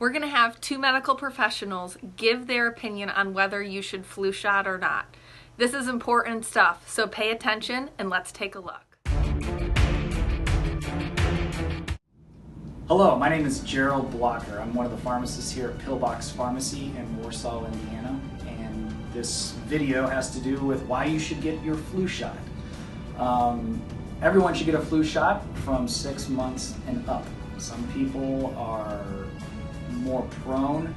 We're going to have two medical professionals give their opinion on whether you should flu shot or not. This is important stuff, so pay attention and let's take a look. Hello, my name is Gerald Blocker. I'm one of the pharmacists here at Pillbox Pharmacy in Warsaw, Indiana, and this video has to do with why you should get your flu shot. Everyone should get a flu shot from 6 months and up. Some people are more prone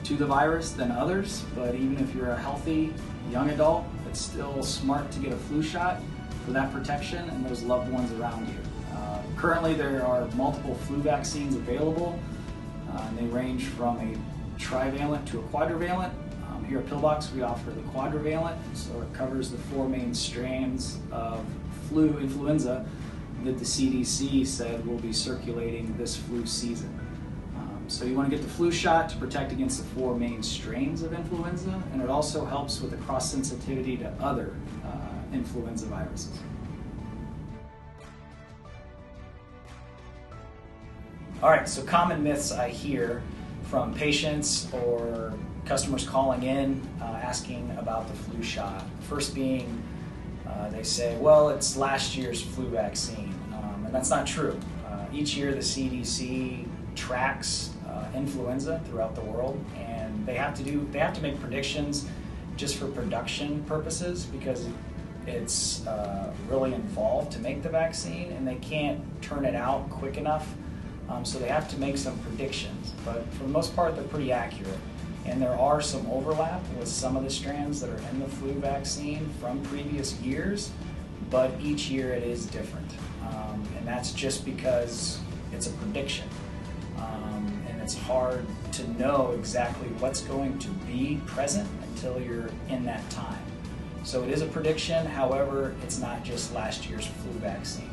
to the virus than others, but even if you're a healthy young adult, it's still smart to get a flu shot for that protection and those loved ones around you. Currently there are multiple flu vaccines available, and they range from a trivalent to a quadrivalent. Here at Pillbox we offer the quadrivalent, so it covers the 4 main strains of influenza that the CDC said will be circulating this flu season. So you want to get the flu shot to protect against the 4 main strains of influenza, and it also helps with the cross-sensitivity to other influenza viruses. All right, so common myths I hear from patients or customers calling in asking about the flu shot. First being, they say, well, it's last year's flu vaccine, and that's not true. Each year the CDC tracks influenza throughout the world, and they have to make predictions just for production purposes because it's really involved to make the vaccine, and they can't turn it out quick enough. So they have to make some predictions, but for the most part they're pretty accurate. And there are some overlap with some of the strands that are in the flu vaccine from previous years, but each year it is different. And that's just because it's a prediction. And it's hard to know exactly what's going to be present until you're in that time. So it is a prediction, however, it's not just last year's flu vaccine.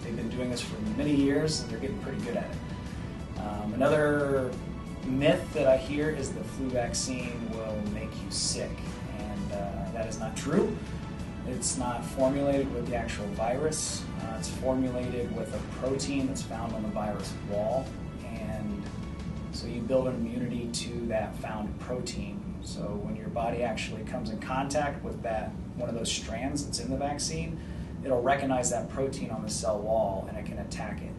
They've been doing this for many years and they're getting pretty good at it. Another myth that I hear is the flu vaccine will make you sick, and that is not true. It's not formulated with the actual virus. It's formulated with a protein that's found on the virus wall, and so you build an immunity to that found protein. So when your body actually comes in contact with one of those strands that's in the vaccine, it'll recognize that protein on the cell wall and it can attack it.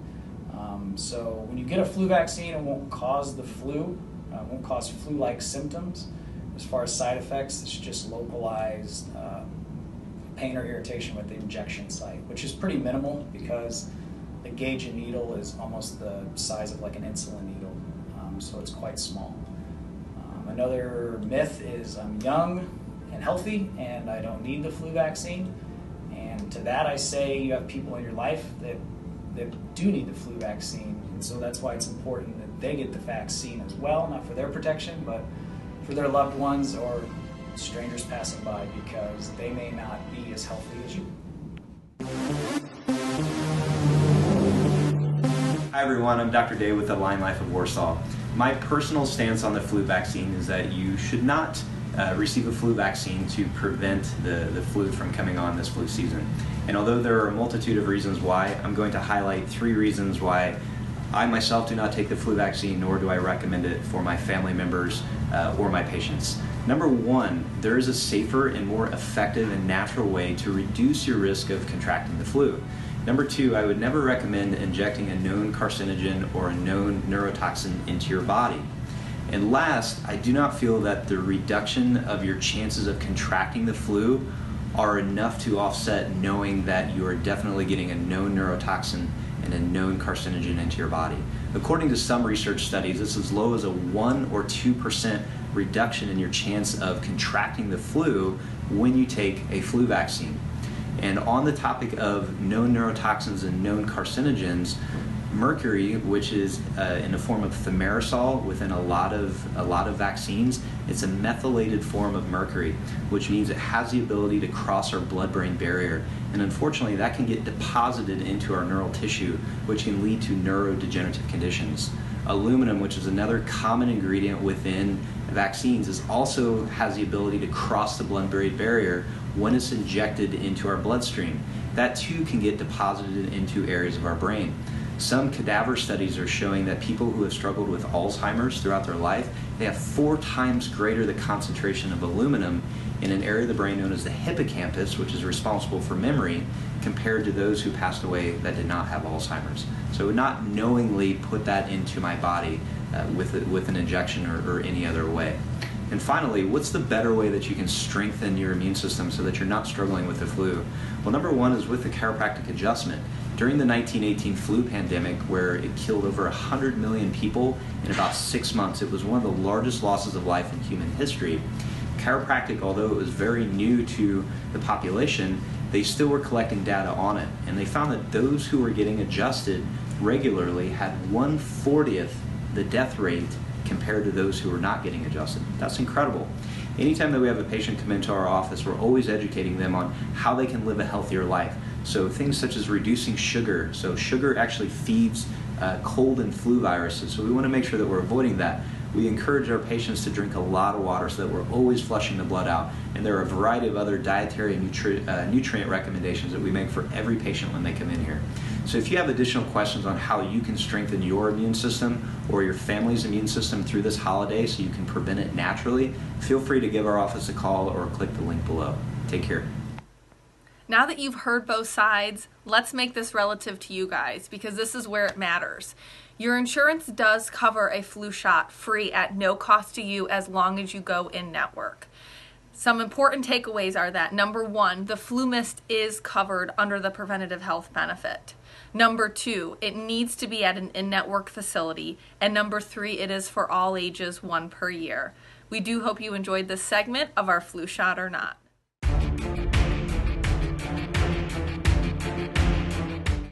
So when you get a flu vaccine, it won't cause the flu, won't cause flu-like symptoms. As far as side effects, it's just localized pain or irritation with the injection site, which is pretty minimal because the gauge and needle is almost the size of like an insulin needle, so it's quite small. Another myth is I'm young and healthy and I don't need the flu vaccine. And to that I say you have people in your life that do need the flu vaccine, and so that's why it's important that they get the vaccine as well, not for their protection, but for their loved ones or strangers passing by, because they may not be as healthy as you. Hi everyone, I'm Dr. Day with the Line Life of Warsaw. My personal stance on the flu vaccine is that you should not receive a flu vaccine to prevent the flu from coming on this flu season. And although there are a multitude of reasons why, I'm going to highlight 3 reasons why I myself do not take the flu vaccine, nor do I recommend it for my family members or my patients. Number 1, there is a safer and more effective and natural way to reduce your risk of contracting the flu. Number 2, I would never recommend injecting a known carcinogen or a known neurotoxin into your body. And last, I do not feel that the reduction of your chances of contracting the flu are enough to offset knowing that you are definitely getting a known neurotoxin and a known carcinogen into your body. According to some research studies, it's as low as a 1 or 2% reduction in your chance of contracting the flu when you take a flu vaccine. And on the topic of known neurotoxins and known carcinogens, mercury, which is in the form of thimerosal within a lot of vaccines, it's a methylated form of mercury, which means it has the ability to cross our blood-brain barrier, and unfortunately that can get deposited into our neural tissue, which can lead to neurodegenerative conditions. Aluminum, which is another common ingredient within vaccines, also has the ability to cross the blood-brain barrier when it's injected into our bloodstream. That too can get deposited into areas of our brain. Some cadaver studies are showing that people who have struggled with Alzheimer's throughout their life, they have 4 times greater the concentration of aluminum in an area of the brain known as the hippocampus, which is responsible for memory, compared to those who passed away that did not have Alzheimer's. So I would not knowingly put that into my body with an injection or any other way. And finally, what's the better way that you can strengthen your immune system so that you're not struggling with the flu? Well, number one is with the chiropractic adjustment. During the 1918 flu pandemic, where it killed over 100 million people in about 6 months, it was one of the largest losses of life in human history. Chiropractic, although it was very new to the population, they still were collecting data on it. And they found that those who were getting adjusted regularly had 1/40th the death rate compared to those who were not getting adjusted. That's incredible. Anytime that we have a patient come into our office, we're always educating them on how they can live a healthier life. So things such as reducing sugar. So sugar actually feeds cold and flu viruses. So we want to make sure that we're avoiding that. We encourage our patients to drink a lot of water so that we're always flushing the blood out. And there are a variety of other dietary and nutrient recommendations that we make for every patient when they come in here. So if you have additional questions on how you can strengthen your immune system or your family's immune system through this holiday so you can prevent it naturally, feel free to give our office a call or click the link below. Take care. Now that you've heard both sides, let's make this relative to you guys, because this is where it matters. Your insurance does cover a flu shot free at no cost to you as long as you go in network. Some important takeaways are that, number one, the flu mist is covered under the preventative health benefit. Number two, it needs to be at an in-network facility. And number three, it is for all ages, 1 per year. We do hope you enjoyed this segment of our Flu Shot or Not.